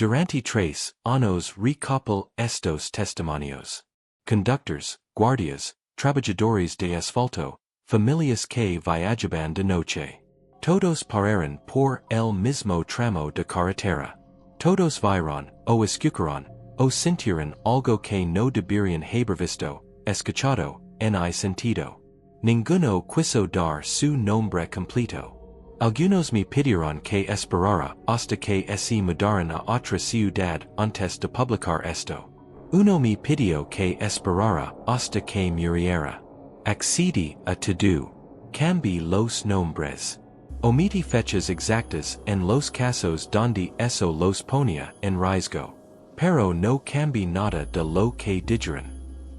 Durante tres años recopil estos testimonios. Conductors, guardias, trabajadores de asfalto, familias que viajaban de noche. Todos pararon por el mismo tramo de carretera. Todos vieron, o escucharon, o sintieron algo que no deberían haber visto, escuchado, ni sentido. Ninguno quiso dar su nombre completo. Algunos me pidieron que esperara hasta que se mudaran a otra ciudad antes de publicar esto. Uno me pidió que esperara hasta que muriera. Accedí a todo. Cambié los nombres. Omití fechas exactas en los casos donde eso los ponía en riesgo. Pero no cambié nada de lo que dijeron.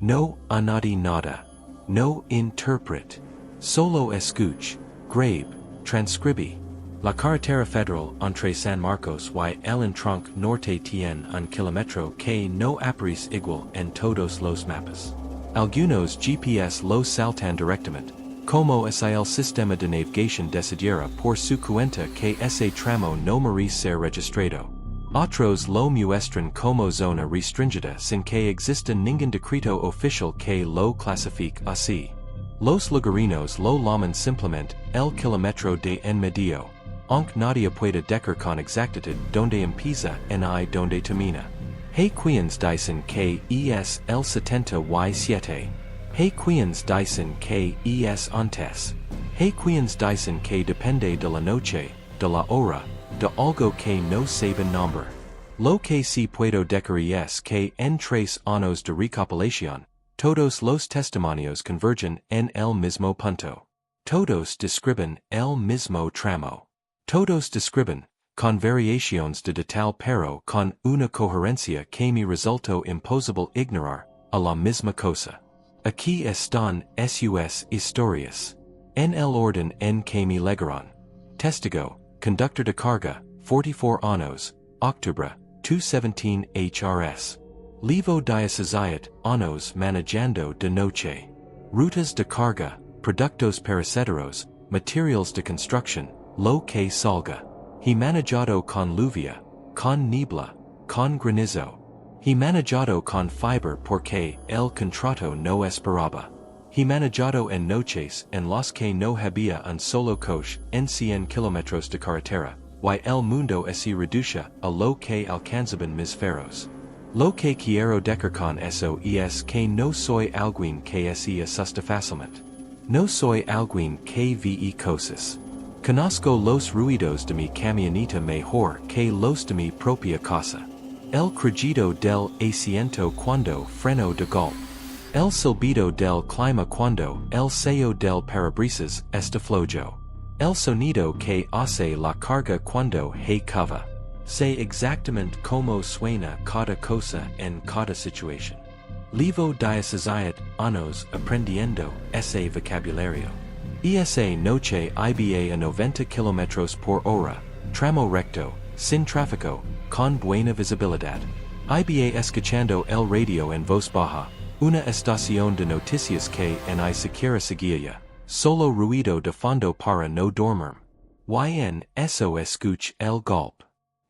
No añadí nada. No interpret. Solo escuch, grave, transcribí. La carretera federal entre San Marcos y el entronque norte tiene un kilómetro que no aparece igual en todos los mapas. Algunos GPS los saltan directamente, como es el sistema de navegación decidiera por su cuenta que ese tramo no merece ser registrado. Otros lo muestran como zona restringida sin que exista ningún decreto oficial que lo clasifique así. Los lugareños lo llaman simplemente el kilómetro de en medio, aunque nadie puede decir con exactitud donde empieza y donde termina. Hay quienes dicen que es el 77. Hay quienes dicen que es antes. Hay quienes dicen que depende de la noche, de la hora, de algo que no saben nombre. Lo que sí puedo decir es que en 3 años de recopilación, todos los testimonios convergen en el mismo punto. Todos describen el mismo tramo. Todos describen, con variaciones de detalle pero con una coherencia que me resultó imposible ignorar, a la misma cosa. Aquí están sus historias. En el orden en que me legaron. Testigo, conductor de carga, 44 años, octubre, 2017 HRS. Levo 16 años manejando de noche. Rutas de carga, productos perecederos, materials de construcción, lo que salga. He manejado con lluvia, con niebla, con granizo. He manejado con fiber porque el contrato no esperaba. He manejado en noches en las que no había un solo coche en 100 kilómetros de carretera, y el mundo se reduce a lo que alcanzaban mis ferros. Lo que quiero decir con eso es que no soy alguien que se asusta fácilmente. No soy alguien que ve cosas. Conozco los ruidos de mi camioneta mejor que los de mi propia casa. El crujido del asiento cuando freno de golpe. El silbido del clima cuando el sello del parabrisas está flojo. El sonido que hace la carga cuando hay cava. Sé exactamente cómo suena cada cosa en cada situación. Levo 16 años aprendiendo ese vocabulario. Esa noche iba a 90 kilómetros por hora, tramo recto, sin tráfico, con buena visibilidad. Iba escuchando el radio en voz baja, una estación de noticias que ni siquiera seguía, solo ruido de fondo para no dormir. Y en eso escuch el golpe.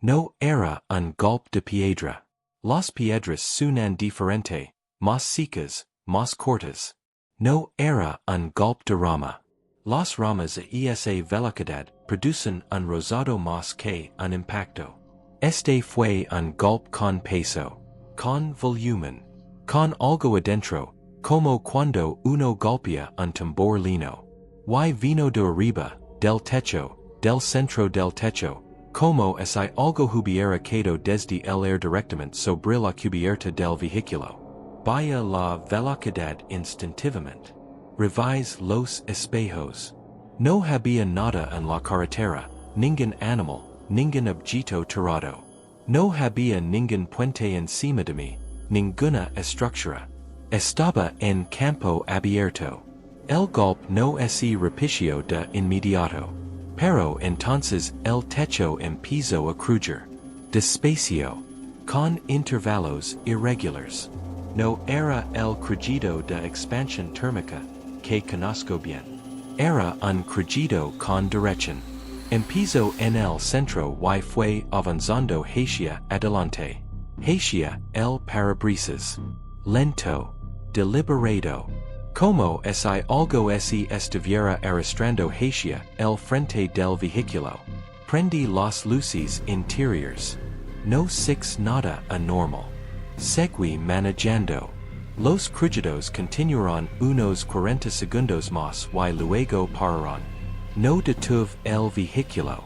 No era un golpe de piedra. Las piedras suenan diferente, más secas, más cortas. No era un golpe de rama. Las ramas a esa velocidad producen un rosado más que un impacto. Este fue un golpe con peso, con volumen, con algo adentro, como cuando uno golpea un tambor lino. Y vino de arriba, del techo, del centro del techo, como si algo hubiera caído desde el aire directamente sobre la cubierta del vehículo. Vaya la velocidad instintivamente. Revise los espejos. No había nada en la carretera, ningún animal, ningún objeto tirado. No había ningún puente encima de mí, ninguna estructura. Estaba en campo abierto. El golpe no se repitió de inmediato. Pero entonces el techo empezó a crujir. Despacio. Con intervalos irregulares. No era el crujido de expansión térmica, que conozco bien. Era un crujido con dirección. Empezó en el centro y fue avanzando hacia adelante. Hacia el parabrisas. Lento. Deliberado. Como si algo se estuviera arrastrando hacia el frente del vehículo. Prendí las luces interiores. No six nada anormal. Seguí manejando. Los crujidos continuaron unos 40 segundos más y luego pararon. No detuve el vehículo.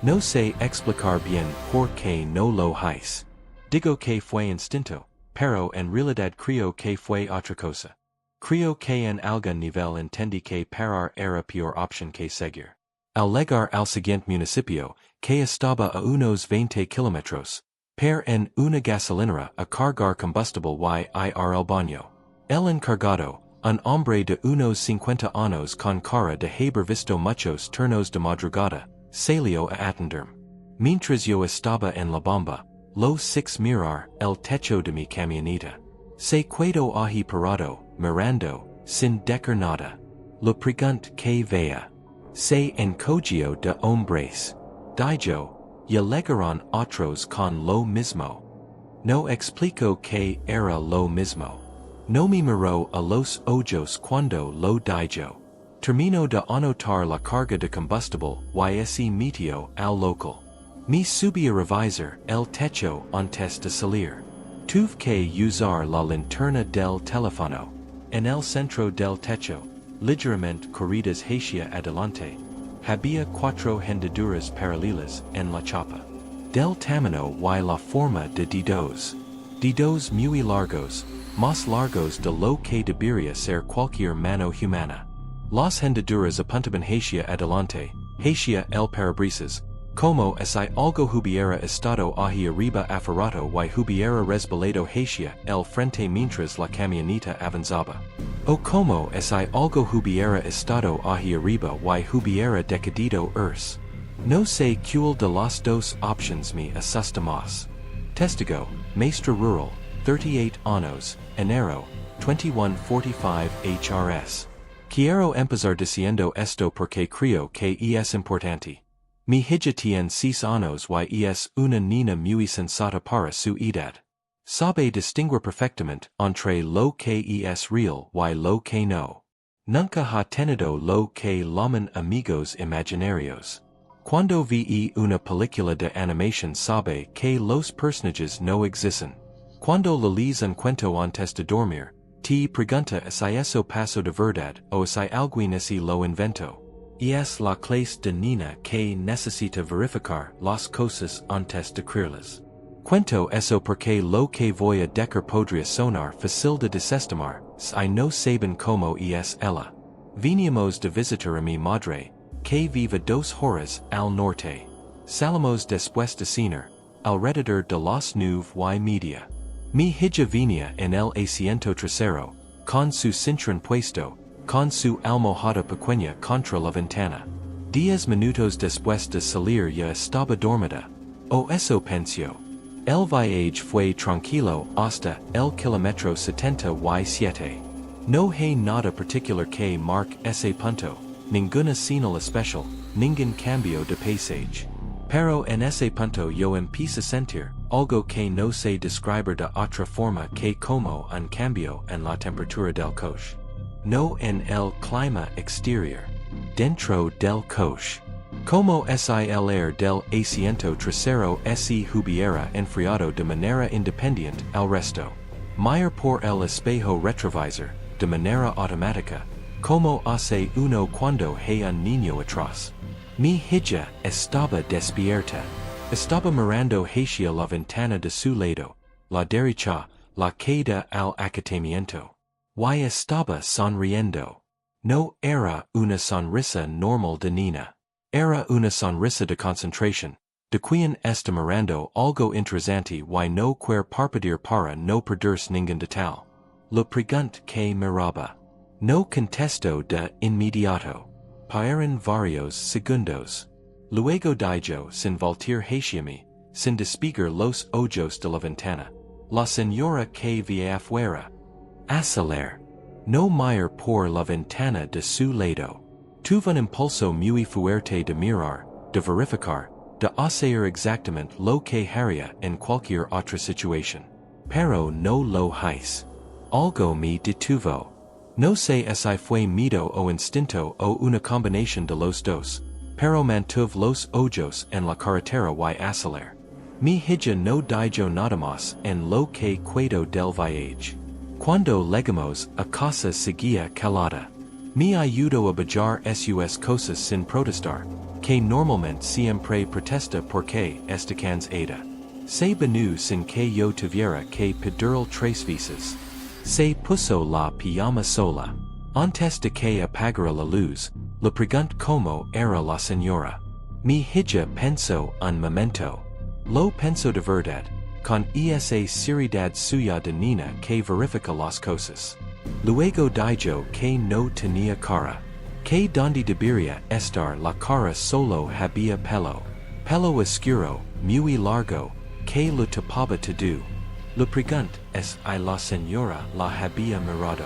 No sé explicar bien por qué no lo hice. Digo que fue instinto, pero en realidad creo que fue otra cosa. Creo que en algún nivel entendí que parar era peor opción que seguir. Al llegar al siguiente municipio, que estaba a unos 20 kilómetros, per en una gasolinera a cargar combustible y ir al baño. El encargado, un hombre de unos 50 años con cara de haber visto muchos turnos de madrugada, salió a atenderme. Mientras yo estaba en la bomba, lo six mirar el techo de mi camioneta. Se quedó allí parado, mirando, sin decir nada. Le pregunté que vea. Se encogió de hombres. Dijo, ya llegaron otros con lo mismo. No explicó que era lo mismo. No me miró a los ojos cuando lo dijo. Terminó de anotar la carga de combustible y se metió al local. Me subí a revisar el techo antes de salir. Tuve que usar la linterna del teléfono. En el centro del techo, ligeramente corridas hacia adelante, había 4 hendiduras paralelas en la chapa. Del tamaño y la forma de dedos. Dedos muy largos, más largos de lo que debería ser cualquier mano humana. Las hendiduras apuntaban hacia adelante, hacia el parabrisas, como si algo hubiera estado allí arriba aferrado y hubiera resbalado hacia el frente mientras la camioneta avanzaba. O como si algo hubiera estado allí arriba y hubiera decadido No sé cuál de las dos options me asusta más. Testigo, maestro rural, 38 años, enero, 2145 HRS. Quiero empezar diciendo esto porque creo que es importante. Mi hija tiene 6 años y es una niña muy sensata para su edad. Sabe distinguir perfectamente entre lo que es real y lo que no. Nunca ha tenido lo que llaman amigos imaginarios. Cuando vi una película de animación sabe que los personajes no existen. Cuando le lees un cuento antes de dormir, te pregunta si eso pasó de verdad o si alguien así lo inventó. Y es la clase de niña que necesita verificar las cosas antes de creerlas. Cuento eso porque lo que voy a decir podría sonar fácil de desestimar si no saben cómo es ella. Veníamos de visitar a mi madre, que vive 2 horas al norte. Salimos después de cenar, alrededor de las 9:30. Mi hija venía en el asiento trasero, con su cinturón puesto, con su almohada pequeña contra la ventana. 10 minutos después de salir ya estaba dormida. O eso pensó. El viaje fue tranquilo hasta el kilómetro 77. No hay nada particular que marque ese punto, ninguna señal especial, ningún cambio de paisaje. Pero en ese punto yo empiezo a sentir algo que no sé describir de otra forma que como un cambio en la temperatura del coche. No en el clima exterior. Dentro del coche. Como si el aire del asiento trasero se hubiera enfriado de manera independiente al resto. Mirar por el espejo retrovisor, de manera automática, como hace uno cuando hay un niño atrás. Mi hija estaba despierta. Estaba mirando hacia la ventana de su lado, la derecha, la que da al acotamiento. Y estaba sonriendo. No era una sonrisa normal de niña. Era una sonrisa de concentración, de quien está mirando algo interesante y no quiere parpadear para no perderse ningún detalle. Le pregunté que miraba. No contestó de inmediato. Pasaron varios segundos. Luego dijo sin voltear hacia mí, sin despegar los ojos de la ventana. La señora que vi afuera. Acelerar. No mirar por la ventana de su lado. Tuve un impulso muy fuerte de mirar, de verificar, de hacer exactamente lo que haría en cualquier otra situación. Pero no lo hice. Algo me detuvo. No sé si fue miedo o instinto o una combinación de los dos, pero mantuve los ojos en la carretera y acelerar. Mi hija no dijo nada más en lo que quedó del viaje. Cuando llegamos a casa seguía calada. Me ayudó a bajar sus cosas sin protestar, que normalmente siempre protesta porque esta cansada. Se venu sin que yo tuviera que pedirle 3 veces. Se puso la pijama sola. Antes de que apagara la luz, le pregunté cómo era la señora. Mi hija pensó un momento. Lo pensó de verdad, con esa seriedad suya de niña que verifica las cosas. Luego dijo que no tenía cara. Que donde debería estar la cara solo había pelo. Pelo oscuro, muy largo, que lo tapaba todo. Le pregunté si la señora la había mirado.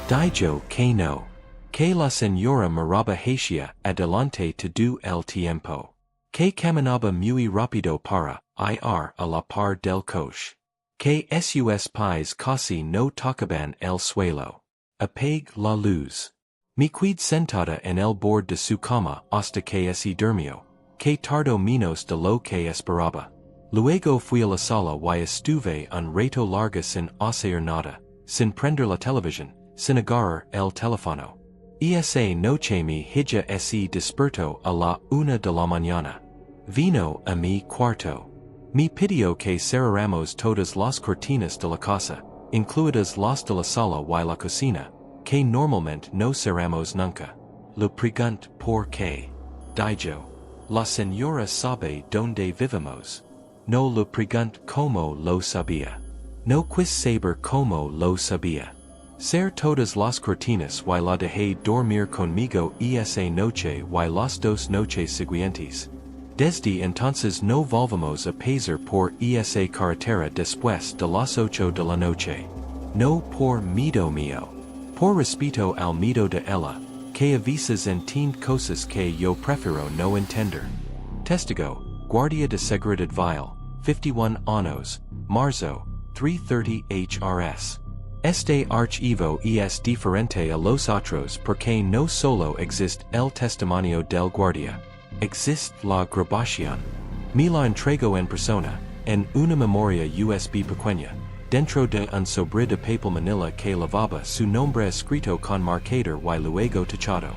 Dijo que no. Que la señora miraba hacia adelante todo el tiempo. Que caminaba muy rápido para ir a la par del coche. Que sus pies casi no tocaban el suelo. Apague la luz. Me quedé sentada en el borde de su cama hasta que se durmió. Que tardó menos de lo que esperaba. Luego fui a la sala y estuve un rato largo sin hacer nada, sin prender la televisión, sin agarrar el teléfono. Esa noche mi hija se despertó a la 1 de la mañana. Vino a mi cuarto. Me pidió que cerráramos todas las cortinas de la casa, incluidas las de la sala y la cocina, que normalmente no cerramos nunca. Le pregunté por qué. Dijo, la señora sabe dónde vivimos. No le pregunté cómo lo sabía. No quise saber cómo lo sabía. Cerré todas las cortinas y la dejé dormir conmigo esa noche y las 2 noches siguientes. Desde entonces no volvamos a pasar por esa carretera después de las 8 de la noche. No por miedo mío. Por respeto al miedo de ella, que a veces entiende cosas que yo prefiero no entender. Testigo, Guardia de Seguridad Vial, 51 años, marzo, 3:30 HRS. Este archivo es diferente a los otros porque no solo existe el testimonio del guardia. Existe la grabación. Me la entregó en persona, en una memoria USB pequeña, dentro de un sobre de papel manila que llevaba su nombre escrito con marcador y luego tachado.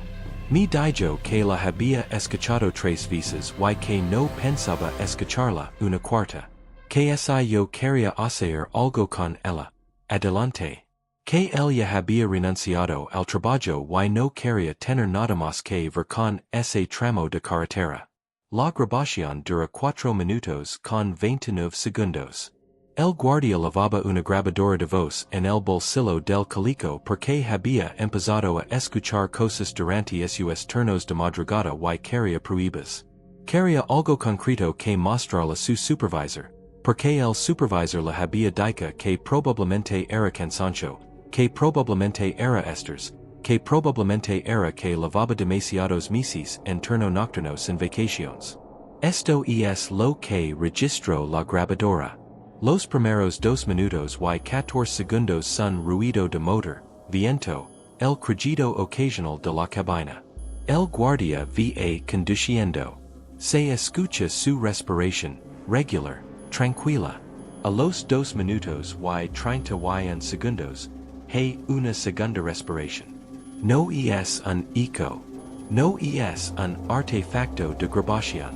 Me dijo que la había escuchado 3 veces y que no pensaba escucharla una cuarta. Que si yo quería hacer algo con ella, adelante. Que ella había renunciado al trabajo y no quería tener nada más que ver con ese tramo de carretera. La grabación dura 4 minutos con 29 segundos. El guardia llevaba una grabadora de voz en el bolsillo del calico porque había empezado a escuchar cosas durante sus turnos de madrugada y quería pruebas. Quería algo concreto que mostrarle a su supervisor, porque el supervisor le había dicho que probablemente era cansancio, que probablemente era estrés, que probablemente era que llevaba demasiados meses en turno nocturno sin vacaciones. Esto es lo que registró la grabadora. Los primeros 2 minutos y 14 segundos son ruido de motor, viento, el crujido ocasional de la cabina. El guardia va conduciendo. Se escucha su respiración, regular, tranquila. A los 2 minutos y 31 segundos, hay una segunda respiración. No es un eco. No es un artefacto de grabación.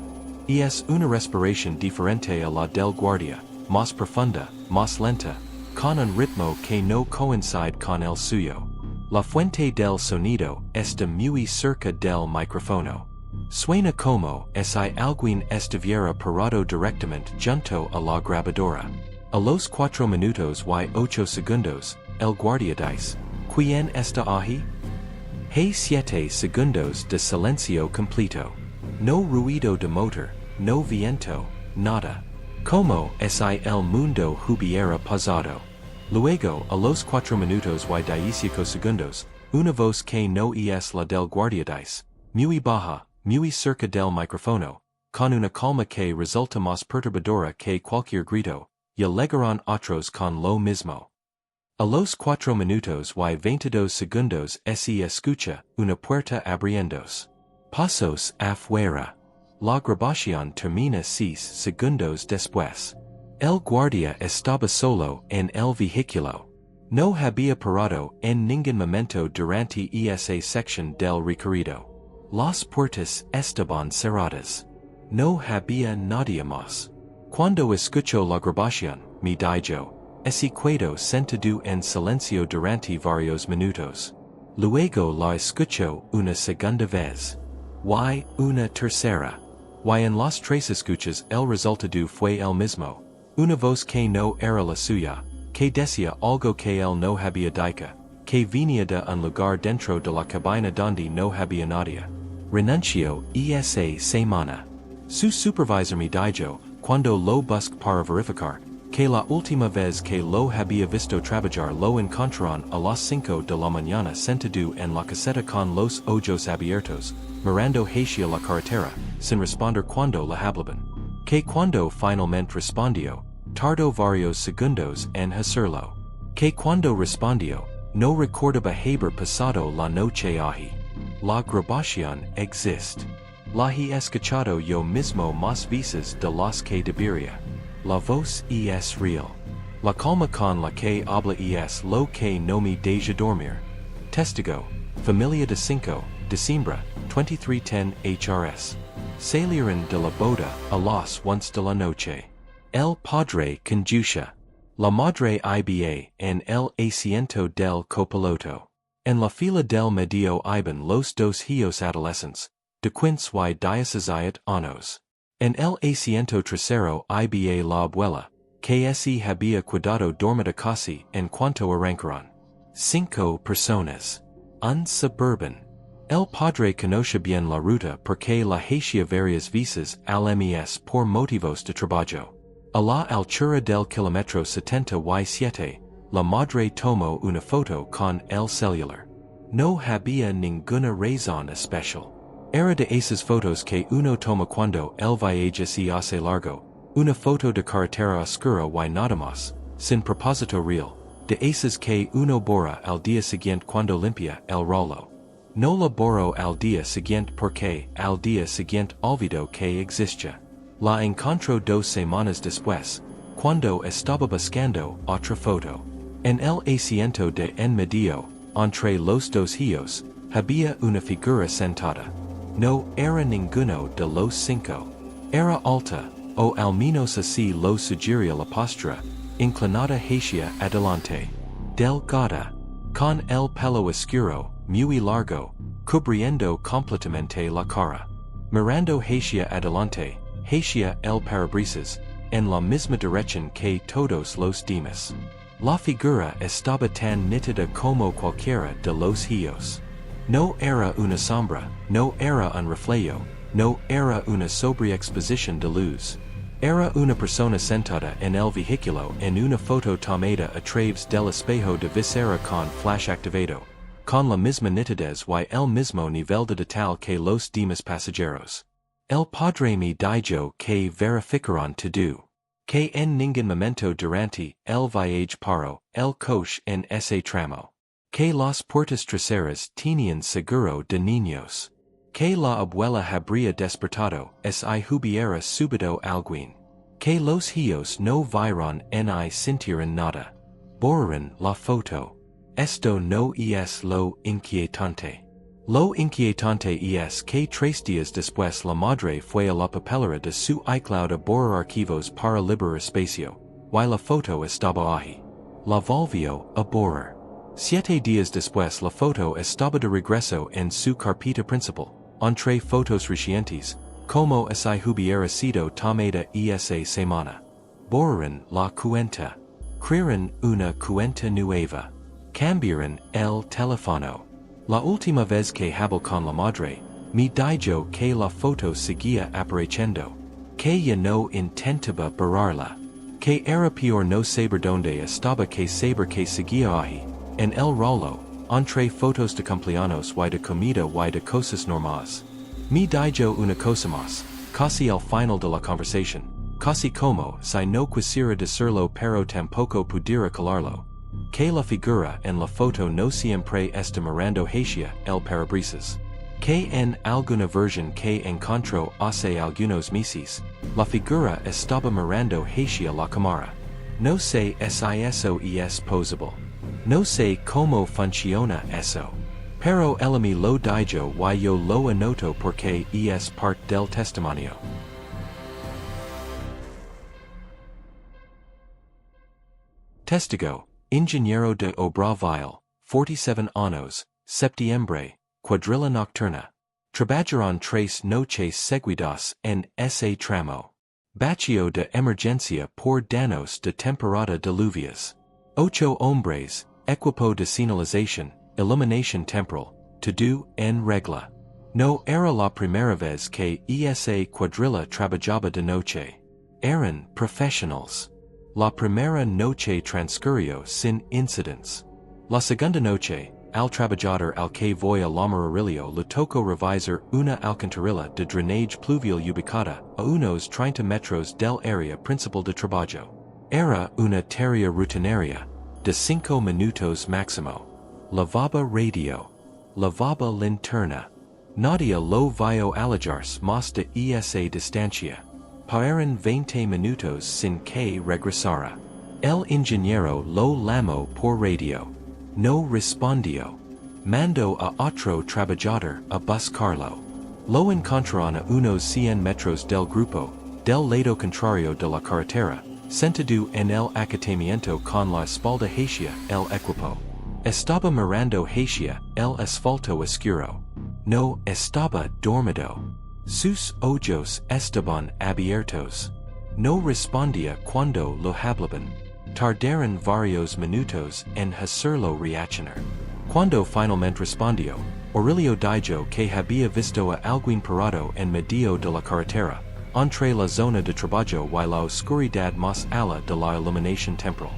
Es una respiración diferente a la del guardia, más profunda, más lenta, con un ritmo que no coincide con el suyo. La fuente del sonido está muy cerca del micrófono. Suena como si alguien estuviera parado directamente junto a la grabadora. A los 4 minutos y 8 segundos, el guardia dice, ¿quién está ahí? Hay 7 segundos de silencio completo. No ruido de motor, no viento, nada. Como si el mundo hubiera pasado. Luego, a los 4 minutos y 15 segundos, una voz que no es la del guardia dice, muy baja, muy cerca del micrófono, con una calma que resulta más perturbadora que cualquier grito, y llegaron otros con lo mismo. A los 4 minutos y 22 segundos se escucha una puerta abriéndose. Pasos afuera. La grabación termina 6 segundos después. El guardia estaba solo en el vehículo. No había parado en ningún momento durante esa sección del recorrido. Las puertas estaban cerradas. No había nadie más. Cuando escuchó la grabación, me dijo, ese quedó sentado en silencio durante varios minutos. Luego la escuchó una segunda vez. Y una tercera. Y en las 3 escuchas el resultado fue el mismo. Una voz que no era la suya, que decía algo que él no había dicho, que venía de un lugar dentro de la cabina donde no había nadie. Renunció esa semana. Su supervisor me dijo, cuando lo busqué para verificar, que la última vez que lo había visto trabajar lo encontraron a las 5 de la mañana sentado en la caseta con los ojos abiertos, mirando hacia la carretera, sin responder cuando le hablaban. Que cuando finalmente respondió, tardó varios segundos en hacerlo. Que cuando respondió, no recordaba haber pasado la noche allí. La grabación existe. La he escuchado yo mismo más veces de las que debería. La voz es real. La calma con la que habla es lo que no me deja dormir. Testigo, familia de 5, diciembre, 2310 HRS. Salieron de la boda a las 11 de la noche. El padre conducía. La madre iba en el asiento del copiloto. En la fila del medio iban los 2 hijos adolescentes, de 15 y 17 años. En el asiento trasero iba la abuela, que se había quedado dormida casi en cuanto arrancaron. 5 personas. Un suburban. El padre conoce bien la ruta porque la hacía varias veces al mes por motivos de trabajo. A la altura del kilómetro 77, la madre tomó una foto con el celular. No había ninguna razón especial. Era de esas fotos que uno toma cuando el viaje se hace largo, una foto de carretera oscura y nada más, sin propósito real, de esas que uno borra al día siguiente cuando limpia el rollo. No la borro al día siguiente porque al día siguiente olvido que existía. La encontró 2 semanas después, cuando estaba buscando otra foto. En el asiento de en medio, entre los 2 hijos, había una figura sentada. No era ninguno de los 5. Era alta, o al menos así lo sugería la postura, inclinada hacia adelante. Delgada, con el pelo oscuro, muy largo, cubriendo completamente la cara. Mirando hacia adelante, hacia el parabrisas, en la misma dirección que todos los demás. La figura estaba tan nítida como cualquiera de los hijos. No era una sombra, no era un reflejo, no era una sobreexposición de luz. Era una persona sentada en el vehículo en una foto tomada a través del espejo de visera con flash activado, con la misma nitidez y el mismo nivel de detalle que los demás pasajeros. El padre me dijo que verificaron todo. Que en ningún momento durante el viaje paró el coche en ese tramo. Que las puertas traseras tenían seguro de niños. Que la abuela habría despertado si hubiera subido alguien. Que los hijos no vieron ni sintieron nada. Borraron la foto. Esto no es lo inquietante. Lo inquietante es que 3 días después la madre fue a la papelera de su iCloud a borrar archivos para liberar espacio, y la foto estaba ahí. La volvió a borrar. 7 días después la foto estaba de regreso en su carpeta principal, entre fotos recientes, como si hubiera sido tomada esa semana. Borraron la cuenta. Crearon una cuenta nueva. Cambiaron el teléfono. La última vez que hablé con la madre, me dijo que la foto seguía apareciendo, que ya no intentaba borrarla, que era peor no saber dónde estaba que saber que seguía ahí, en el rollo, entre fotos de cumpleaños y de comida y de cosas normales. Me dijo una cosa más, casi al final de la conversación, casi como si no quisiera decirlo pero tampoco pudiera calarlo. Que la figura en la foto no siempre está mirando hacia el parabrisas. Que en alguna versión que encontró hace algunos meses, la figura estaba mirando hacia la cámara. No sé si eso es posible. No sé cómo funciona eso. Pero elimi lo dijo y yo lo anoto porque es parte del testimonio. Testigo, ingeniero de obra vil, 47 años, septiembre, cuadrilla nocturna. Trabajaron 3 noches seguidas en ese tramo. Bacio de emergencia por daños de temporada de lluvias. 8 hombres, equipo de señalización, iluminación temporal, todo en regla. No era la primera vez que esa cuadrilla trabajaba de noche. Eran profesionales. La primera noche transcurrió sin incidents. La segunda noche, al trabajador al que voy a llamar Aurelio le tocó revisar una alcantarilla de drenaje pluvial ubicada a unos 30 metros del área principal de trabajo. Era una tarea rutinaria, de 5 minutos máximo. Lavaba radio. Lavaba linterna. Nadie lo vio alejarse más de esa distancia. Pasaron 20 minutos sin que regresara. El ingeniero lo llamó por radio. No respondió. Mandó a otro trabajador a buscarlo. Lo encontraron a unos 100 metros del grupo, del lado contrario de la carretera, sentado en el acatamiento con la espalda hacia el equipo. Estaba mirando hacia el asfalto oscuro. No estaba dormido. Sus ojos estaban abiertos. No respondía cuando lo hablaban. Tardaron varios minutos en hacerlo reaccionar. Cuando finalmente respondió, Aurelio dijo que había visto a alguien parado en medio de la carretera, entre la zona de trabajo y la oscuridad más alta de la iluminación temporal.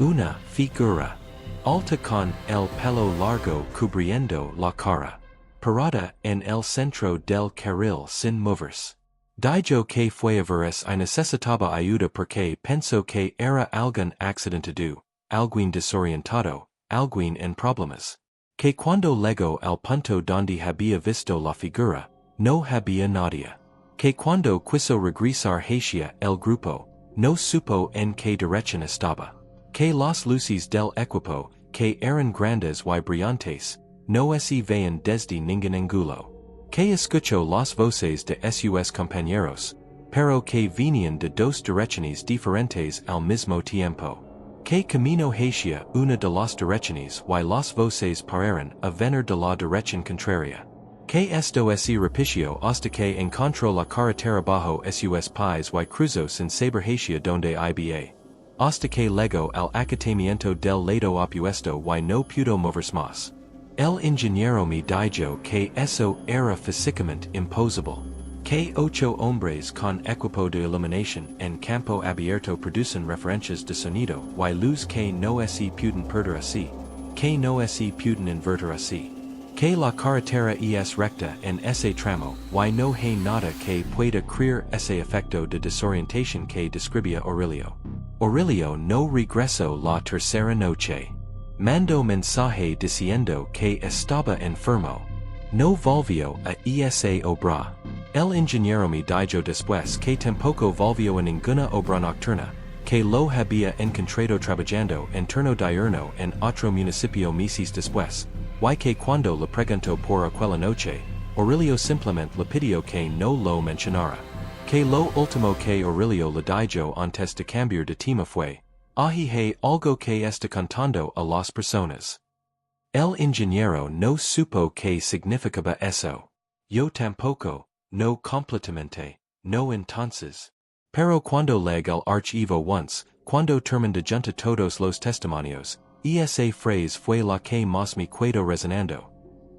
Una figura alta con el pelo largo cubriendo la cara, parada en el centro del carril sin moverse. Dijo que fue a veces y necesitaba ayuda porque pensó que era algún accidentado, alguien desorientado, alguien en problemas. Que cuando llegó al punto donde había visto la figura, no había nadie. Que cuando quiso regresar hacia el grupo, no supo en qué dirección estaba. Que las luces del equipo, que eran grandes y brillantes, no se veían desde ningún ángulo. Que escuchó las voces de sus compañeros, pero que venían de 2 direcciones diferentes al mismo tiempo. Que camino hacia una de las direcciones y las voces pararon a venir de la dirección contraria. Que esto se repitió hasta que encontró la carretera bajo sus pies y cruzó sin saber hacia donde iba. Hasta que llegó al acatamiento del lado opuesto y no pudo moverse más. El ingeniero me dijo que eso era físicamente imposible. Que 8 hombres con equipo de iluminación en campo abierto producen referencias de sonido y luz que no se pueden perder así. Que no se pueden invertir así. Que la carretera es recta en ese tramo y no hay nada que pueda crear ese efecto de desorientación que describía Aurelio. Aurelio no regresó la tercera noche. Mandó mensaje diciendo que estaba enfermo. No volvió a esa obra. El ingeniero me dijo después que tampoco volvió a ninguna obra nocturna, que lo había encontrado trabajando en turno diurno en otro municipio meses después, y que cuando le preguntó por aquella noche, Aurelio simplemente le pidió que no lo mencionara. Que lo último que Aurelio le dijo antes de cambiar de tema fue, hay algo que está contando a las personas. El ingeniero no supo qué significaba eso. Yo tampoco, no completamente, no entonces. Pero cuando llegué al archivo once, cuando terminé de juntar todos los testimonios, esa frase fue la que más me quedó resonando.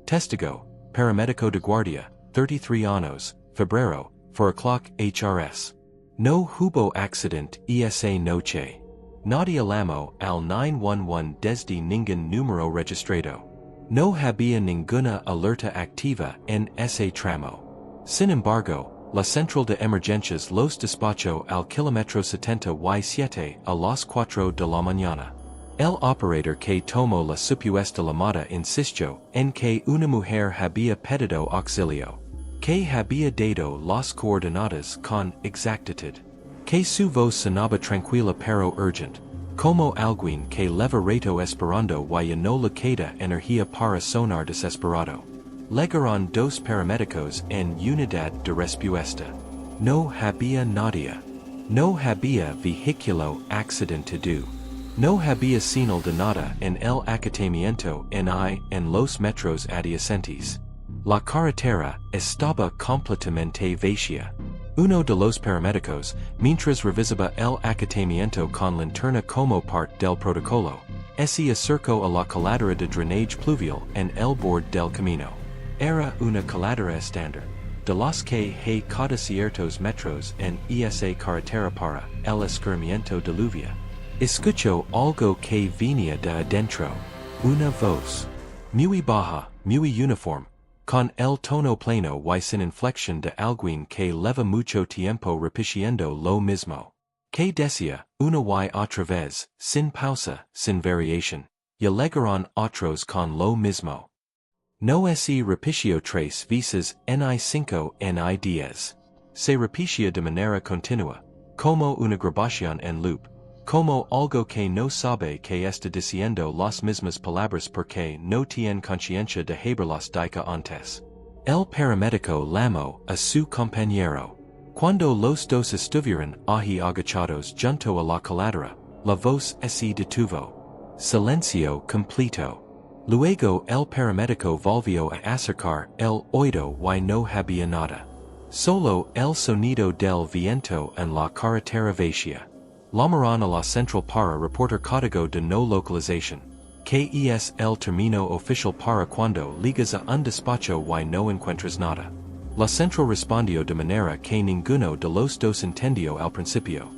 Testigo, paramédico de guardia, 33 años, febrero, 4 o'clock HRS. No hubo accident esa noche. Nadie llamó al 911 desde ningún número registrado. No había ninguna alerta activa en ese tramo. Sin embargo, La Central de Emergencias los despacho al kilómetro 70 y 7 a las 4 de la mañana. El operator que tomó la supuesta llamada insistió en que una mujer había pedido auxilio, que había dado las coordenadas con exactitud, que su voz sonaba tranquila pero urgente, como alguien que leva rato esperando y no le queda energía para sonar desesperado. Llegaron dos paramédicos en unidad de respuesta. No había nadie. No había vehículo accidentado. No había señal de nada en el acatamiento en los metros adyacentes. La carretera estaba completamente vacía. Uno de los paramédicos, mientras revisaba el acatamiento con linterna como parte del protocolo, se acercó a la coladera de drenaje pluvial en el borde del camino. Era una coladera estándar, de las que hay cada ciertos metros en esa carretera para el escurrimiento de lluvia. Escuchó algo que venía de adentro, una voz, muy baja, muy uniforme, con el tono pleno y sin inflexión de alguien que lleva mucho tiempo repitiendo lo mismo. Que decía, una y otra vez, sin pausa, sin variación, y llegaron otros con lo mismo. No se repitió tres veces ni 5 ni 10. Se repetía de manera continua, como una grabación en loop, como algo que no sabe que está diciendo las mismas palabras porque no tiene conciencia de haberlas dicho antes. El paramédico llamó a su compañero. Cuando los dos estuvieron allí agachados junto a la coladera, la voz se detuvo. Silencio completo. Luego el paramédico volvió a acercar el oído y no había nada. Solo el sonido del viento en la carretera vacía. Llamaron a la central para reportar código de no localización, que es el término oficial para cuando llegas a un despacho y no encuentras nada. La central respondió de manera que ninguno de los dos entendió al principio.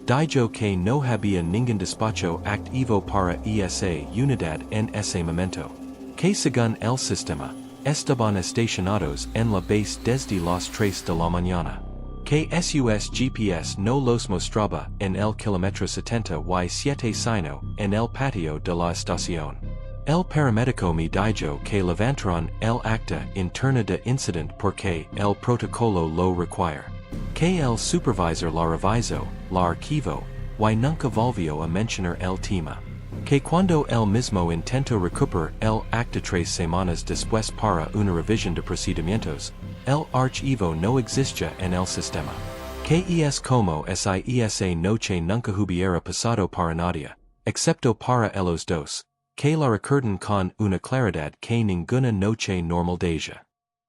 Dijo que no había ningún despacho activo para esa unidad en ese momento. Que según el sistema, estaban estacionados en la base desde las 3 de la mañana. Que sus GPS no los mostraba en el kilómetro 70 y 7 sino en el patio de la estación. El paramédico me dijo que levantaron el acta interna de incident porque el protocolo lo requiere. Que el supervisor la revisó, la archivó, y nunca volvió a mencionar el tema. Que cuando él mismo intentó recuperar el acta 3 semanas después para una revisión de procedimientos, el archivo no existía en el sistema. Que es como si esa noche nunca hubiera pasado para nadie, excepto para ellos dos, que la recuerdan con una claridad que ninguna noche normal deja.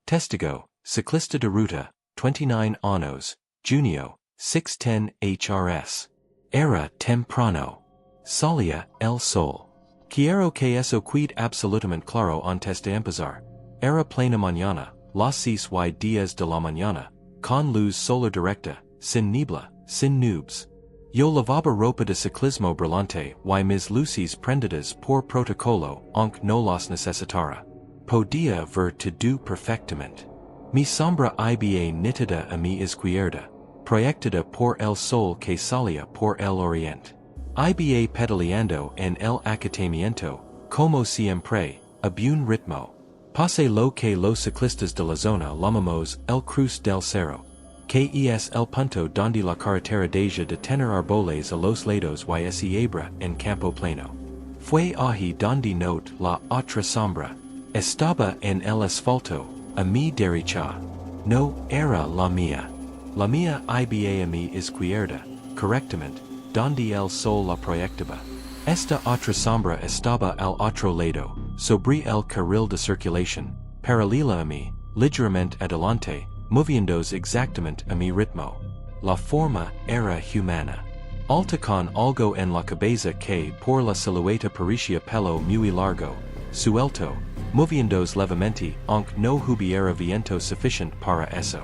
Testigo, ciclista de ruta, 29 años, junio, 6:10 HRS. Era temprano. Salía el sol. Quiero que eso quede absolutamente claro antes de empezar. Era plena mañana, las 6:10 de la mañana, con luz solar directa, sin niebla, sin nubes. Yo lavaba ropa de ciclismo brillante y mis luces prendidas por protocolo, aunque no las necesitara. Podía ver todo perfectamente. Mi sombra iba nítida a mi izquierda, proyectada por el sol que salía por el oriente. Iba pedaleando en el acatamiento, como siempre, a buen ritmo. Pasé lo que los ciclistas de la zona llamamos el cruz del cerro, que es el punto donde la carretera deja de tener árboles a los lados y se abre en campo plano. Fue allí donde noté la otra sombra. Estaba en el asfalto, a mi derecha. No era la mía. La mía iba a mi izquierda, correctamente, donde el sol la proyectaba. Esta otra sombra estaba al otro lado, sobre el carril de circulación, paralela a mí, ligeramente adelante, moviéndose exactamente a mi ritmo. La forma era humana. Alta con algo en la cabeza que por la silueta parecía pelo muy largo, suelto, moviéndose levemente aunque no hubiera viento suficiente para eso.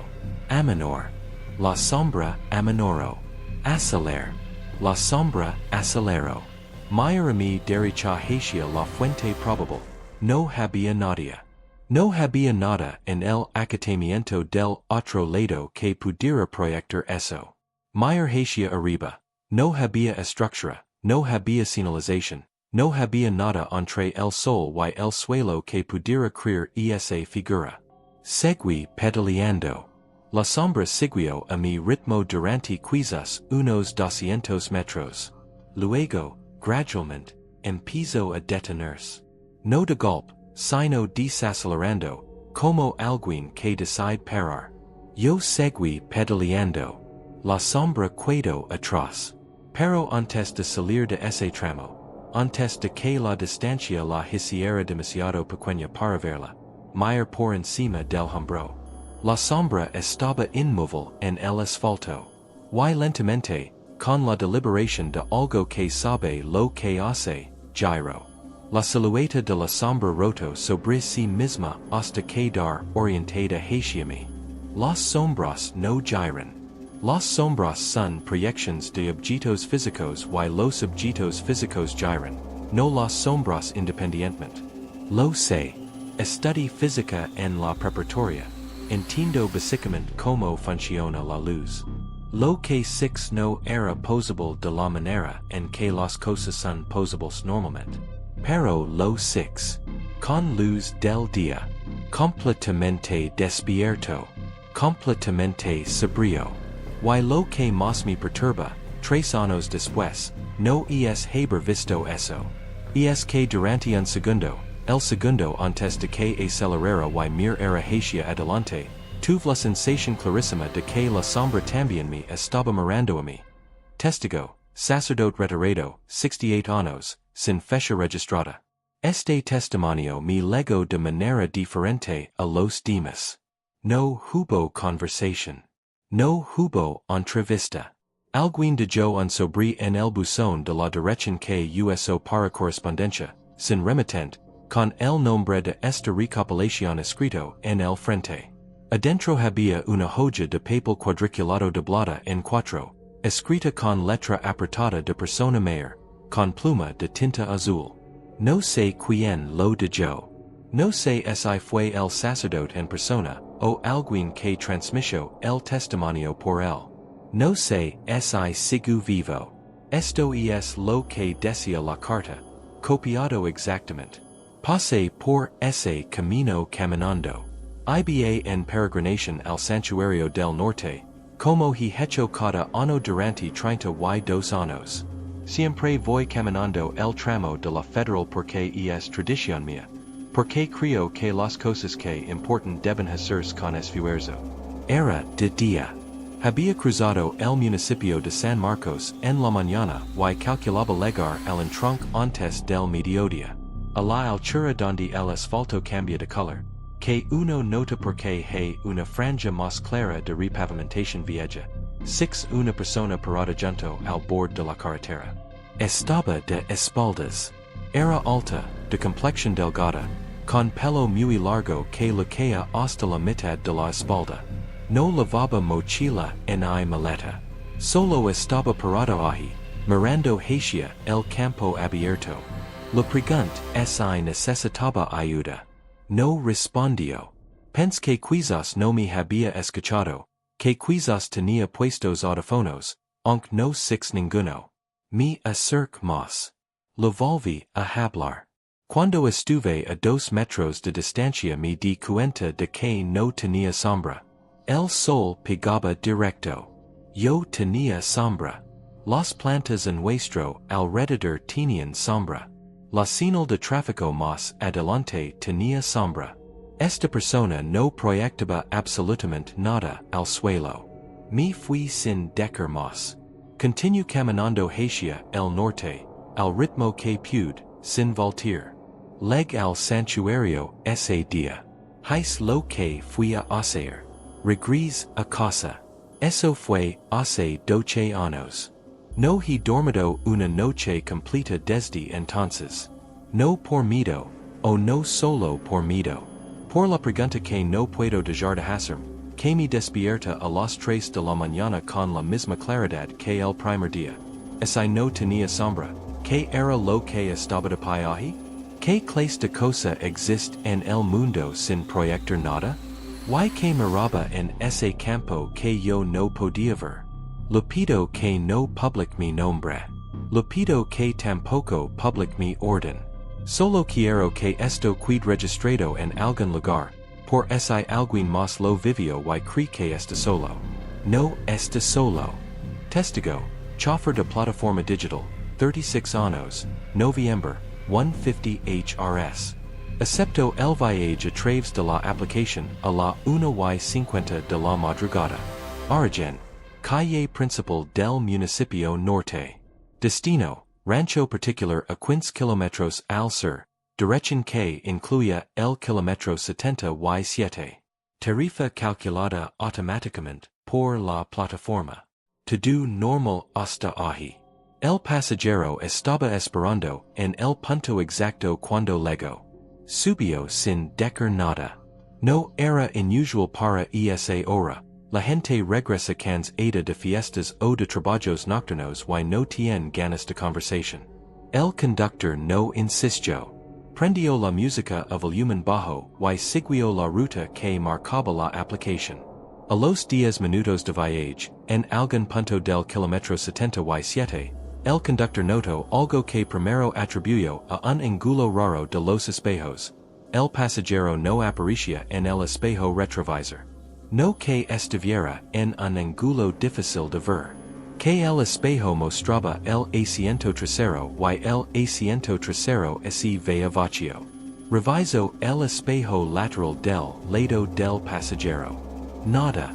Amenor. La sombra amenoró. Aceler. La sombra aceleró. Mayor a mi derecha hacia la fuente probable. No había nadie. No había nada en el acatamiento del otro lado que pudiera proyectar eso. Mayor hacia arriba. No había estructura, no había señalización, no había nada entre el sol y el suelo que pudiera crear esa figura. Seguí pedaleando. La sombra siguió a mi ritmo durante quizás unos 200 metros. Luego, gradualmente, empezó a detenerse. No de golpe, sino desacelerando, como alguien que decide parar. Yo seguí pedaleando. La sombra quedó atrás. Pero antes de salir de ese tramo, antes de que la distancia la hiciera demasiado pequeña para verla, mirar por encima del hombro. La sombra estaba inmóvil en el asfalto. Y lentamente, con la deliberación de algo que sabe lo que hace, giro. La silueta de la sombra rotó sobre sí misma hasta quedar orientada hacia mí. Las sombras no giran. Las sombras son proyecciones de objetos físicos y los objetos físicos giran, no las sombras independientemente. Lo sé. Estudié física en la preparatoria. Entiendo básicamente cómo funciona la luz. Lo que six no era posible de la manera en que las cosas son posibles normalmente. Pero lo six. Con luz del día. Completamente despierto. Completamente sobrio. Y lo que más me perturba, 3 años después, no es haber visto eso. Es que durante un segundo, el segundo antes de que acelerara y mirara hacia adelante, tuve la sensación clarísima de que la sombra también me estaba mirando a mí. Testigo, sacerdote retirado, 68 años, sin fecha registrada. Este testimonio me legó de manera diferente a los demás. No hubo conversación. No hubo entrevista. Alguien yo un sobre en el buzón de la dirección que uso para correspondencia, sin remitente, con el nombre de esta recopilación escrito en el frente. Adentro había una hoja de papel cuadriculado doblada en 4, escrita con letra apretada de persona mayor, con pluma de tinta azul. No sé quién lo dejó. No sé si fue el sacerdote en persona, o alguien que transmitió el testimonio por él. No sé si sigo vivo. Esto es lo que decía la carta, copiado exactamente. Pasé por ese camino caminando. Iba en peregrinación al santuario del norte, como he hecho cada año durante 32 años. Siempre voy caminando el tramo de la federal porque es tradición mía. Porque creo que las cosas que importan deben hacerse con esfuerzo. Era de día. Había cruzado el municipio de San Marcos en la mañana y calculaba llegar al entronque antes del mediodía. A la altura donde el asfalto cambia de color, que uno nota porque hay una franja más clara de repavimentación vieja. 6 Una persona parada junto al borde de la carretera. Estaba de espaldas. Era alta, de complexión delgada, con pelo muy largo que le caía hasta la mitad de la espalda. No llevaba mochila ni maleta. Solo estaba parado ahí, mirando hacia el campo abierto. La pregunta si necesitaba ayuda. No respondió. Pensé que quizás no me había escuchado, que quizás tenía puestos audífonos, aunque no six ninguno. Me acerqué más. Le volví a hablar. Cuando estuve a 2 metros de distancia me di cuenta de que no tenía sombra. El sol pegaba directo. Yo tenía sombra. Las plantas en nuestro alrededor tenían sombra. La señal de tráfico más adelante tenía sombra. Esta persona no proyectaba absolutamente nada al suelo. Me fui sin decir más. Continué caminando hacia el norte, al ritmo que pude, sin voltear. Leg al santuario ese día. Hice lo que fui a hacer. Regresé a casa. Eso fue hace 12 años. No he dormido una noche completa desde entonces. No por miedo, o no solo por miedo. Por la pregunta que no puedo dejar de hacerme, que me despierta a las 3 de la mañana con la misma claridad que el primer día. Si no tenía sombra, ¿qué era lo que estaba de pie ahí? ¿Qué clase de cosa existe en el mundo sin proyectar nada? ¿Y que miraba en ese campo que yo no podía ver? Le pido que no publique mi nombre. Le pido que tampoco publique mi orden. Solo quiero que esto quede registrado en algún lugar, por si alguien más lo vivió y cree que está solo. No está solo. Testigo, chofer de plataforma digital, 36 años, noviembre, 150 HRS. Acepto el viaje a través de la aplicación a la 1:50 de la madrugada. Origen, calle principal del municipio norte. Destino, rancho particular a 15 kilómetros al sur, dirección que incluya el kilómetro 77. Tarifa calculada automáticamente por la plataforma. To-do normal hasta ahí. El pasajero estaba esperando en el punto exacto cuando llegó. Subió sin decir nada. No era inusual para esa hora. La gente regresa cansada de fiestas o de trabajos nocturnos y no tiene ganas de conversación. El conductor no insistió. Prendió la música a volumen bajo y siguió la ruta que marcaba la aplicación. A los 10 minutos de viaje, en algún punto del kilómetro 77, el conductor notó algo que primero atribuyó a un ángulo raro de los espejos. El pasajero no aparecía en el espejo retrovisor. No que estuviera en un ángulo difícil de ver. Que el espejo mostraba el asiento trasero y el asiento trasero se veía vacío. Revisó el espejo lateral del lado del pasajero. Nada.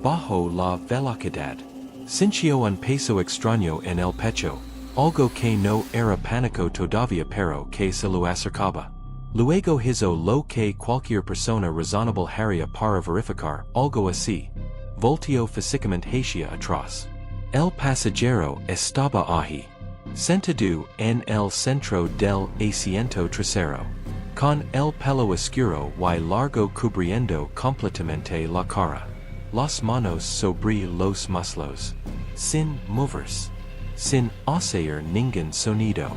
Bajo la velocidad. Sintió un peso extraño en el pecho, algo que no era pánico todavía pero que se lo acercaba. Luego hizo lo que cualquier persona razonable haría para verificar algo así. Volteó físicamente hacia atrás. El pasajero estaba allí, sentado en el centro del asiento trasero, con el pelo oscuro y largo cubriendo completamente la cara, las manos sobre los muslos, sin moverse, sin hacer ningún sonido.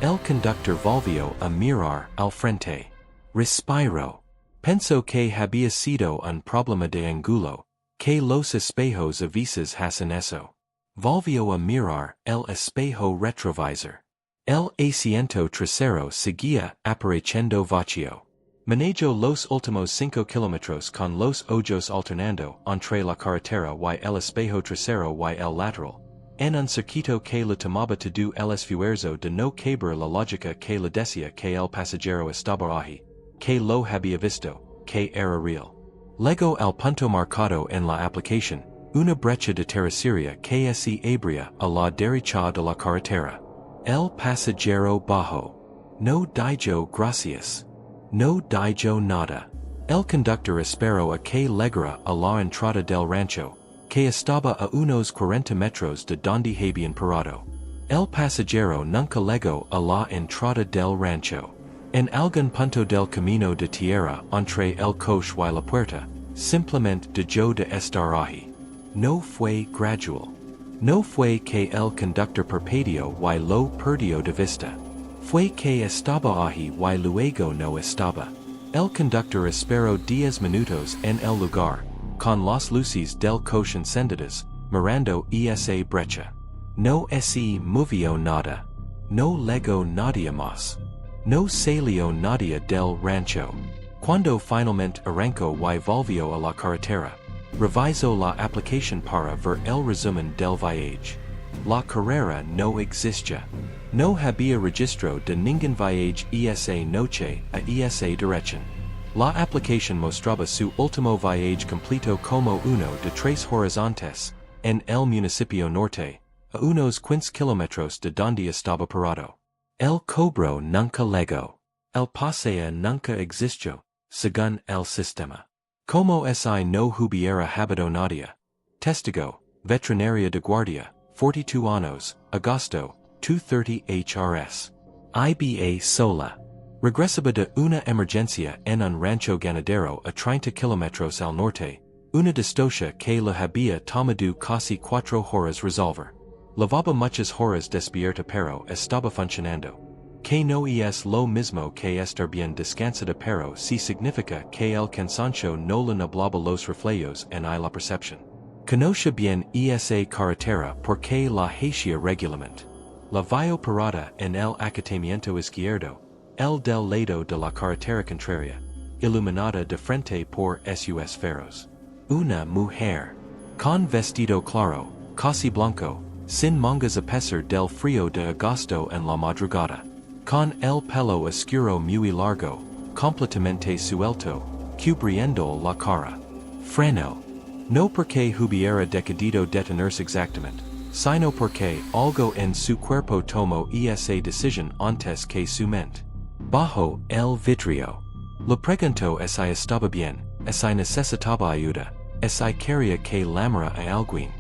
El conductor volvió a mirar al frente. Respiró. Pensó que había sido un problema de ángulo, que los espejos a veces hacen eso. Volvió a mirar el espejo retrovisor. El asiento trasero seguía apareciendo vacío. Manejó los últimos 5 kilómetros con los ojos alternando entre la carretera y el espejo trasero y el lateral. En un circuito que le tomaba todo el esfuerzo de no quebrar la lógica que le decía que el pasajero estaba allí, que lo había visto, que era real. Luego al punto marcado en la aplicación, una brecha de terracería que se abría a la derecha de la carretera. El pasajero bajó. No dijo gracias. No dijo nada. El conductor esperó a que llegara a la entrada del rancho, que estaba a unos 40 metros de donde habían parado. El pasajero nunca llegó a la entrada del rancho. En algún punto del camino de tierra entre el coche y la puerta, simplemente dejó de estar allí. No fue gradual. No fue que el conductor parpadeó y lo perdió de vista. Fue que estaba allí y luego no estaba. El conductor esperó 10 minutos en el lugar, con las luces del coche encendidas, mirando esa brecha. No se movió nada. No llegó nadie más. No salió nadie del rancho. Cuando finalmente arrancó y volvió a la carretera, revisó la aplicación para ver el resumen del viaje. La carrera no existía. No había registro de ningún viaje esa noche a esa dirección. La aplicación mostraba su último viaje completo como uno de 3 horizontes, en el municipio norte, a unos 15 kilómetros de donde estaba parado. El cobro nunca llegó. El paseo nunca existió, según el sistema. Como si no hubiera habido nadie. Testigo, veterinaria de guardia, 42 años, agosto, 2:30 HRS. Iba sola. Regresaba de una emergencia en un rancho ganadero a 30 kilómetros al norte, una distancia que le había tomado casi 4 horas resolver. Lavaba muchas horas despierta pero estaba funcionando. que no es lo mismo que estar bien descansada pero si significa que el cansancio no le nublaba los reflejos en la percepción. Conoce bien esa carretera porque la hacía regularmente. La vio parada en el acatamiento izquierdo, el del lado de la carretera contraria, iluminada de frente por sus faros. Una mujer, con vestido claro, casi blanco, sin mangas a pesar del frío de agosto en la madrugada, con el pelo oscuro muy largo, completamente suelto, cubriendo la cara. Freno. No porque hubiera decidido detenerse exactamente, sino porque algo en su cuerpo tomó esa decisión antes que su mente. Bajo el vidrio. Le preguntó si estaba bien, si necesitaba ayuda, si quería que llamara a alguien.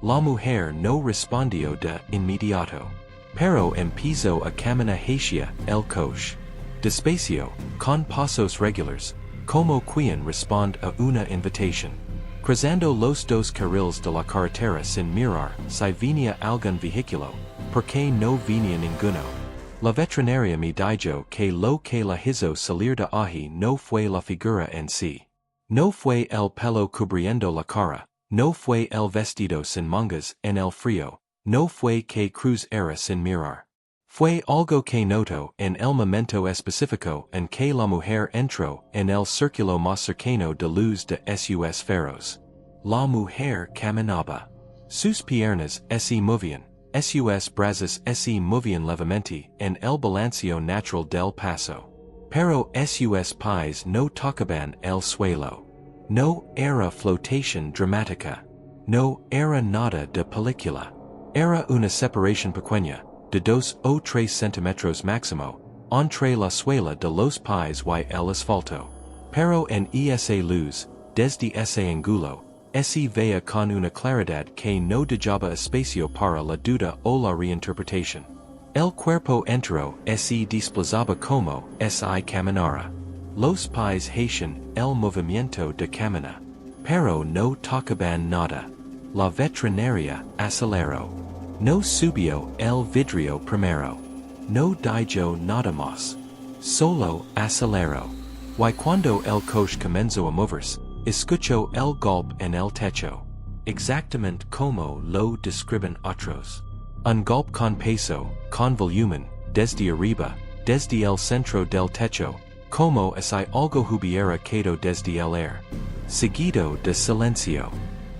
La mujer no respondió de inmediato, pero empezó a caminar hacia el coche. Despacio, con pasos regulares, como quien responde a una invitación. Cruzando los dos carriles de la carretera sin mirar si venía algún vehículo, porque no venía ninguno. La veterinaria me dijo que lo que la hizo salir de allí no fue la figura en sí. No fue el pelo cubriendo la cara, no fue el vestido sin mangas en el frío, no fue que Cruz era sin mirar. Fue algo que notó en el momento específico en que la mujer entró en el círculo más cercano de luz de sus faros. La mujer caminaba. Sus piernas se movían, sus brazos se movían levemente en el balancio natural del paso. Pero sus pies no tocaban el suelo. No era flotación dramática. No era nada de película. Era una separación pequeña, de 2 o 3 centímetros máximo, entre la suela de los pies y el asfalto. Pero en esa luz, desde ese ángulo, se veía con una claridad que no dejaba espacio para la duda o la reinterpretación. El cuerpo entero se desplazaba como si caminara. Los pies hacían el movimiento de camina. Pero no tocaban nada. La veterinaria aceleró. No subió el vidrio primero. No dijo nada más. Solo aceleró. Y cuando el coche comenzó a moverse, escuchó el golpe en el techo. Exactamente como lo describen otros. Un golpe con peso, con volumen, desde arriba, desde el centro del techo, como si algo hubiera caído desde el aire. Seguido de silencio.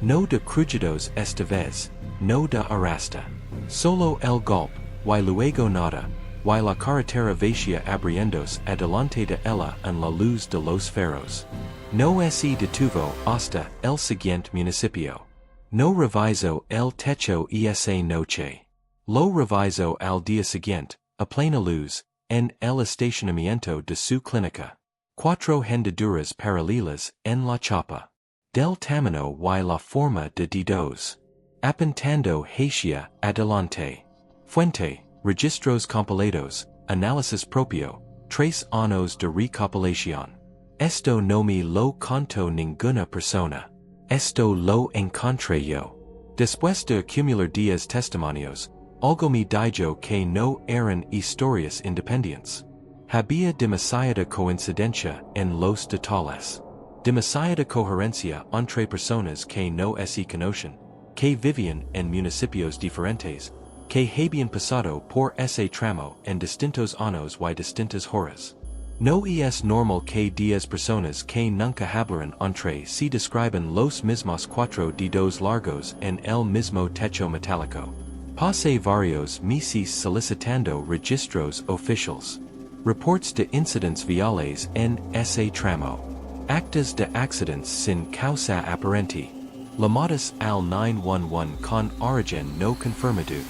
No de crujidos esta vez, no de arrasta. Solo el golpe, y luego nada, y la carretera vacía abriéndose adelante de ella en la luz de los faros. No se detuvo hasta el siguiente municipio. No revisó el techo esa noche. Lo revisó al día siguiente, a plena luz, en el estacionamiento de su clínica. 4 hendiduras paralelas en la chapa. Del tamaño y la forma de dedos. Apuntando hacia adelante. Fuente, registros compilados, análisis propio, 3 años de recopilación. Esto no me lo contó ninguna persona. Esto lo encontré yo. Después de acumular 10 testimonios, algo me dijo que no eran historias independientes. Había demasiada coincidencia en los detalles. Demasiada coherencia entre personas que no se conocen, que vivían en municipios diferentes, que habían pasado por ese tramo en distintos años y distintas horas. No es normal que 10 personas que nunca hablaran entre sí describan los mismos 4 dedos largos en el mismo techo metálico. Pasé varios meses solicitando registros oficiales. Reports de incidents viales en ese tramo. Actas de accidents sin causa aparente. Llamadas al 911 con origen no confirmado.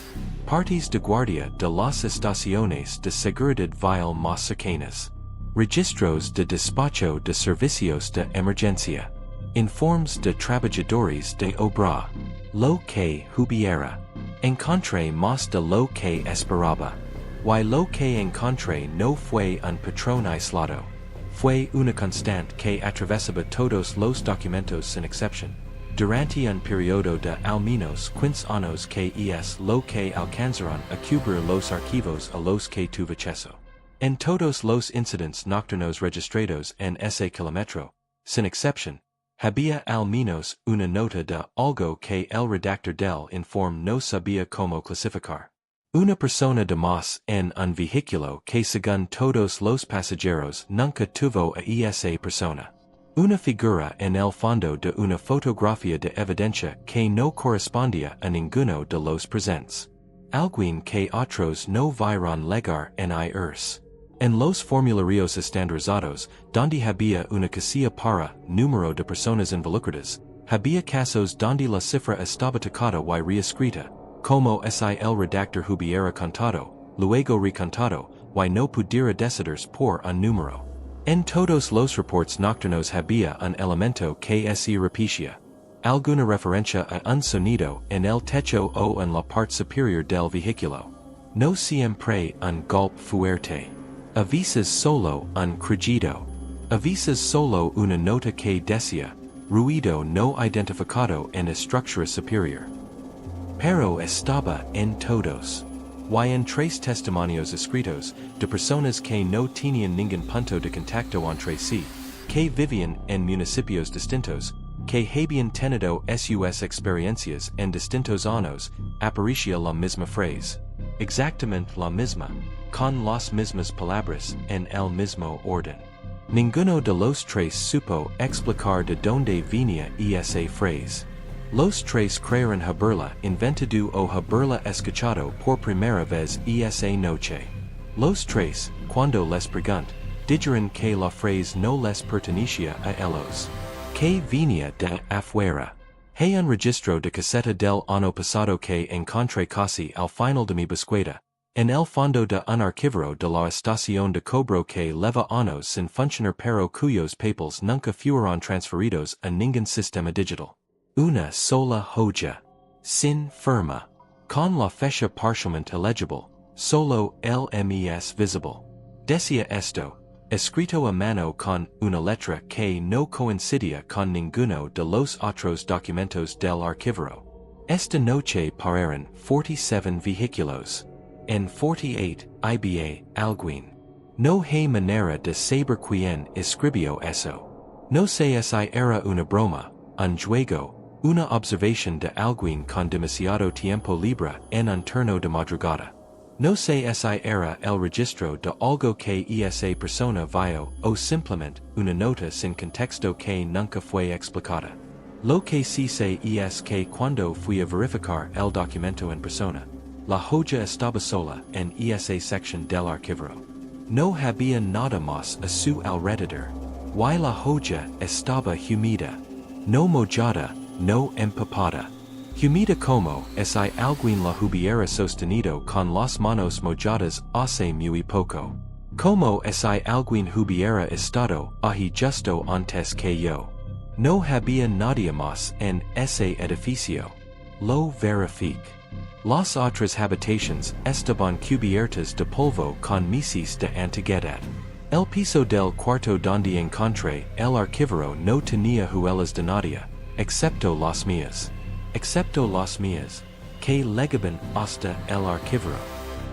Parties de guardia de las estaciones de seguridad vial más cercanas. Registros de despacho de servicios de emergencia. Informes de trabajadores de obra. Lo que hubiera. Encontré más de lo que esperaba. Y lo que encontré no fue un patrón aislado. Fue una constante que atravesaba todos los documentos sin excepción. durante un periodo de al menos 15 años que es lo que alcanzaron a cubrir los archivos a los que tuve acceso. En todos los incidentes nocturnos registrados en ese kilómetro, sin excepción, había al menos una nota de algo que el redactor del informe no sabía cómo clasificar. Una persona de más en un vehículo que según todos los pasajeros nunca tuvo a esa persona. Una figura en el fondo de una fotografía de evidencia que no correspondía a ninguno de los presentes. Alguien que otros no vieron llegar en IRS. En los formularios estandarizados, donde había una casilla para número de personas involucradas, había casos donde la cifra estaba tocada y reescrita, como si el redactor hubiera contado, luego recontado, y no pudiera decidir por un número. En todos los reports nocturnos había un elemento que se repetía. Alguna referencia a un sonido en el techo o en la parte superior del vehículo. No siempre un golpe fuerte. A veces solo un crujido. A veces solo una nota que decía, ruido no identificado en estructura superior. Pero estaba en todos. Y en tres testimonios escritos, de personas que no tenían ningún punto de contacto entre sí, que vivían en municipios distintos, que habían tenido sus experiencias en distintos años, aparecía la misma frase. Exactamente la misma, con las mismas palabras, en el mismo orden. Ninguno de los tres supo explicar de dónde venía esa frase. Los tres creyeron haberla inventado o haberla escuchado por primera vez esa noche. Los tres, cuando les pregunté, dijeron que la frase no les pertenecía a ellos, que venía de afuera. Hay un registro de caseta del año pasado que encontré casi al final de mi búsqueda, en el fondo de un archivero de la estación de cobro que lleva años sin funcionar pero cuyos papeles nunca fueron transferidos a ningún sistema digital. Una sola hoja, sin firma, con la fecha parcialmente legible, solo el mes visible. Decía esto, escrito a mano con una letra que no coincidía con ninguno de los otros documentos del archivero. Esta noche pararon 47 vehículos. En 48, iba alguien. No hay manera de saber quién escribió eso. No sé si era una broma, un juego, una observación de alguien con demasiado tiempo libre en un turno de madrugada. No sé si era el registro de algo que esa persona vio o simplemente una nota sin contexto que nunca fue explicada. Lo que sí sé es que cuando fui a verificar el documento en persona, la hoja estaba sola en esa sección del archivero. No había nada más a su alrededor. Y la hoja estaba humida. No mojada, no empapada. Humida como si alguien la hubiera sostenido con las manos mojadas hace muy poco. Como si alguien hubiera estado ahí justo antes que yo. No había nadie más en ese edificio. Lo verifique. Las otras habitaciones estaban cubiertas de polvo con meses de antigüedad. El piso del cuarto donde encontré el archivero no tenía huellas de nadie, excepto las mías. Excepto las mías, que llegaban hasta el archivero.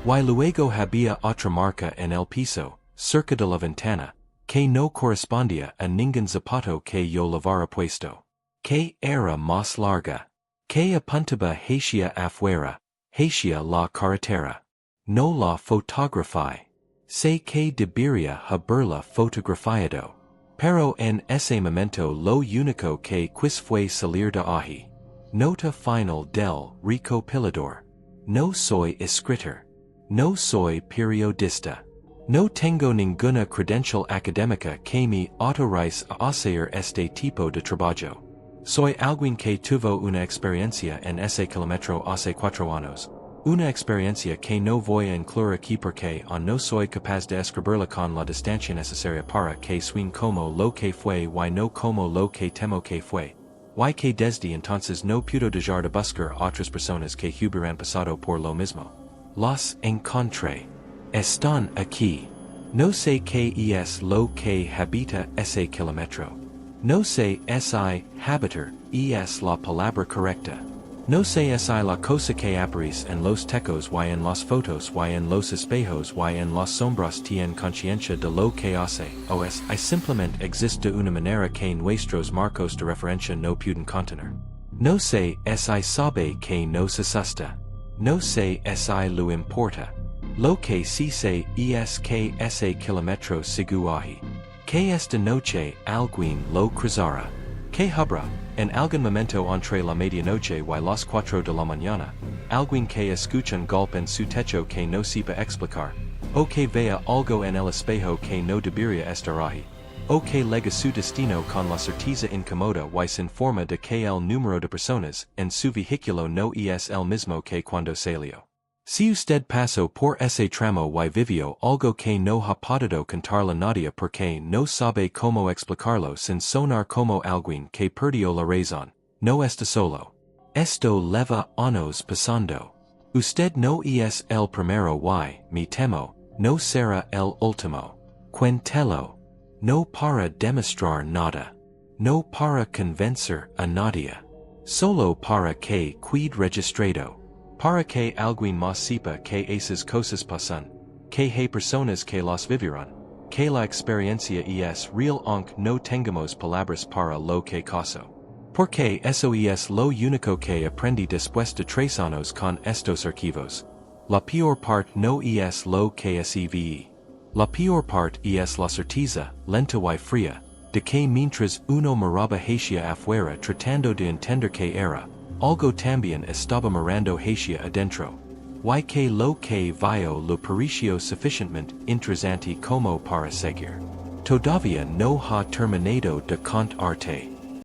Y luego había otra marca en el piso, cerca de la ventana, que no correspondía a ningún zapato que yo llevara puesto. Que era más larga. Que apuntaba hacia afuera, hacia la carretera. No la fotografié. Sé que debería haberla fotografiado. Pero en ese momento lo único que quise fue salir de ahí. Nota final del recopilador. No soy escritor. No soy periodista. No tengo ninguna credencial académica que me autorice a hacer este tipo de trabajo. Soy alguien que tuvo una experiencia en ese kilómetro hace 4 años. Una experiencia que no voy a incluir aquí porque no soy capaz de escribirla con la distancia necesaria para que suene como lo que fue y no como lo que temo que fue. Y que desde entonces no puedo dejar de buscar otras personas que hubieran pasado por lo mismo. Las encontré. Están aquí. No sé qué es lo que habita ese kilómetro. No sé si habiter, es la palabra correcta. No sé si la cosa que aparece en los tecos y en las fotos y en los espejos y en las sombras tienen conciencia de lo que hace, o es, y simplemente existe de una manera que nuestros marcos de referencia no pueden contener. No sé si sabe que no se asusta. No sé si lo importa. Lo que sí sé es que ese kilómetro seguaje. Que esta noche alguien lo cruzará. Que habrá, en algún momento entre la medianoche y las 4 de la mañana, alguien que escucha un golpe en su techo que no sepa explicar, o que vea algo en el espejo que no debería estar ahí, o que lega su destino con la certeza incómoda y se informa de que el número de personas en su vehículo no es el mismo que cuando salió. Si usted pasó por ese tramo y vivió algo que no ha podido contarle nadie porque no sabe cómo explicarlo sin sonar como alguien que perdió la razón, no está solo. Esto leva años pasando. Usted no es el primero y, me temo, no será el último. Cuéntelo. No para demostrar nada. No para convencer a nadie. Solo para que quede registrado. Para que alguien más sepa que esas cosas pasan, que hay personas que las vivirán, que la experiencia es real aunque no tengamos palabras para lo que caso. Porque eso es lo único que aprendí después de 3 años con estos archivos. La peor parte no es lo que vi. La peor parte es la certeza, lenta y fría, de que mientras uno miraba hacia afuera tratando de entender que era, algo también estaba mirando hacia adentro. Y que lo que vio lo pareció suficientemente interesante como para seguir. Todavía no ha terminado de contarte.